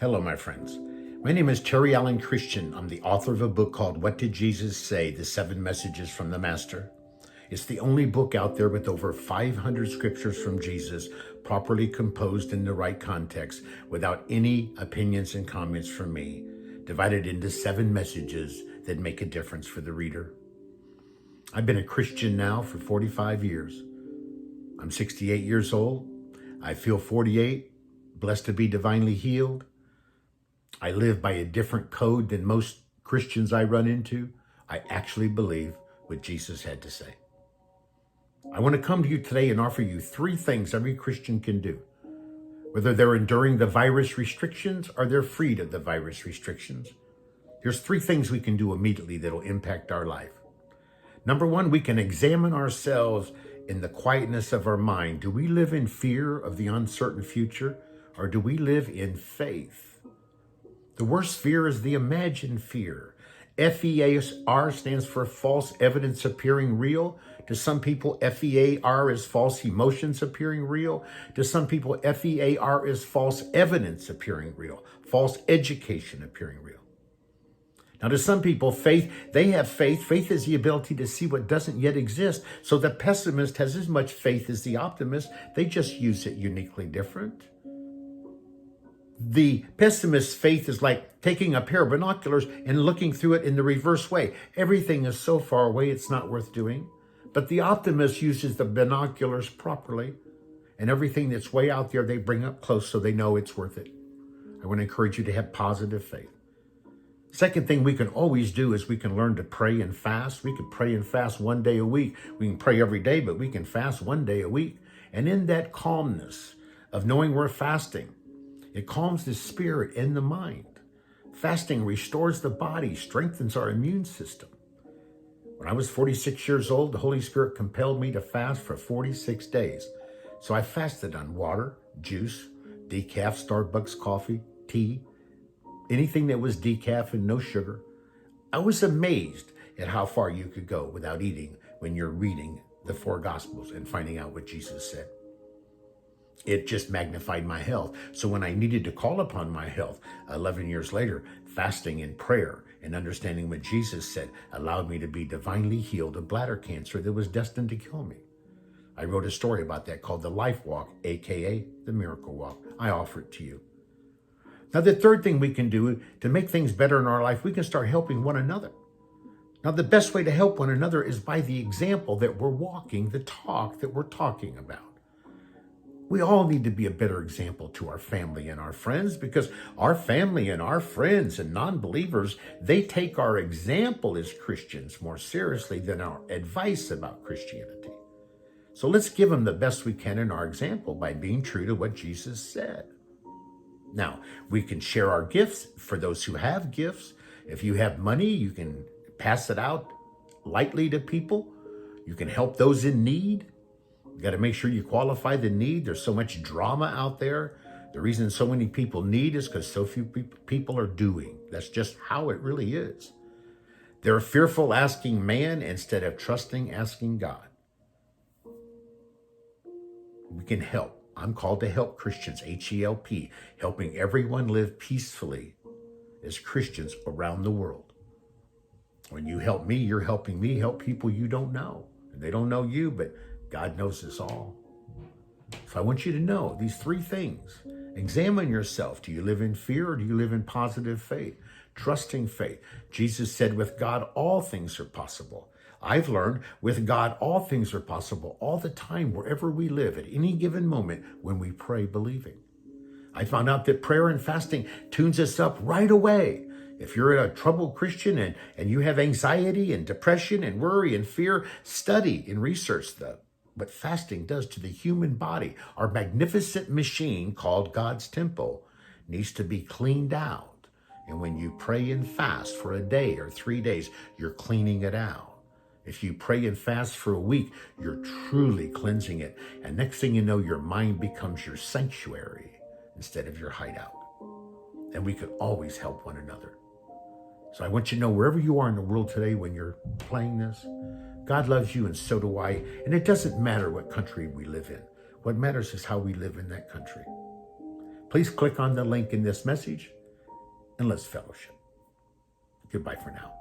Hello, my friends. My name is Allan. I'm the author of a book called What Did Jesus Say? The 7 Messages from the Master. It's the only book out there with over 500 scriptures from Jesus, properly composed in the right context, without any opinions and comments from me, divided into 7 messages that make a difference for the reader. I've been a Christian now for 45 years. I'm 68 years old. I feel 48, blessed to be divinely healed. I live by a different code than most Christians I run into. I actually believe what Jesus had to say. I want to come to you today and offer you 3 things every Christian can do. Whether they're enduring the virus restrictions or they're freed of the virus restrictions. Here's 3 things we can do immediately that'll impact our life. Number 1, we can examine ourselves in the quietness of our mind. Do we live in fear of the uncertain future, or do we live in faith? The worst fear is the imagined fear. FEAR stands for false evidence appearing real. To some people, FEAR is false emotions appearing real. To some people, FEAR is false evidence appearing real, false education appearing real. Now, to some people, they have faith. Faith is the ability to see what doesn't yet exist. So the pessimist has as much faith as the optimist. They just use it uniquely different. The pessimist's faith is like taking a pair of binoculars and looking through it in the reverse way. Everything is so far away, it's not worth doing. But the optimist uses the binoculars properly, and everything that's way out there, they bring up close so they know it's worth it. I want to encourage you to have positive faith. Second thing we can always do is we can learn to pray and fast. We can pray and fast 1 day a week. We can pray every day, but we can fast 1 day a week. And in that calmness of knowing we're fasting, it calms the spirit and the mind. Fasting restores the body, strengthens our immune system. When I was 46 years old, the Holy Spirit compelled me to fast for 46 days. So I fasted on water, juice, decaf, Starbucks coffee, tea, anything that was decaf and no sugar. I was amazed at how far you could go without eating when you're reading the 4 Gospels and finding out what Jesus said. It just magnified my health. So when I needed to call upon my health 11 years later, fasting and prayer and understanding what Jesus said allowed me to be divinely healed of bladder cancer that was destined to kill me. I wrote a story about that called The Life Walk, aka The Miracle Walk. I offer it to you. Now, the third thing we can do to make things better in our life, we can start helping one another. Now, the best way to help one another is by the example that we're walking, the talk that we're talking about. We all need to be a better example to our family and our friends, because our family and our friends and non-believers, they take our example as Christians more seriously than our advice about Christianity. So let's give them the best we can in our example by being true to what Jesus said. Now, we can share our gifts for those who have gifts. If you have money, you can pass it out lightly to people. You can help those in need. You got to make sure you qualify the need. There's so much drama out there. The reason so many people need is because so few people are doing. That's just how it really is. They're fearful asking man instead of trusting asking God. We can help. I'm called to help Christians, HELP, helping everyone live peacefully as Christians around the world. When you help me, you're helping me help people you don't know. And they don't know you, but God knows us all. So I want you to know these 3 things. Examine yourself. Do you live in fear, or do you live in positive faith? Trusting faith. Jesus said, with God, all things are possible. I've learned with God, all things are possible all the time, wherever we live, at any given moment when we pray believing. I found out that prayer and fasting tunes us up right away. If you're a troubled Christian and you have anxiety and depression and worry and fear, study and research what fasting does to the human body. Our magnificent machine called God's temple needs to be cleaned out. And when you pray and fast for a day or 3 days, you're cleaning it out. If you pray and fast for a week, you're truly cleansing it. And next thing you know, your mind becomes your sanctuary instead of your hideout. And we could always help one another. So I want you to know, wherever you are in the world today when you're playing this, God loves you and so do I. And it doesn't matter what country we live in. What matters is how we live in that country. Please click on the link in this message and let's fellowship. Goodbye for now.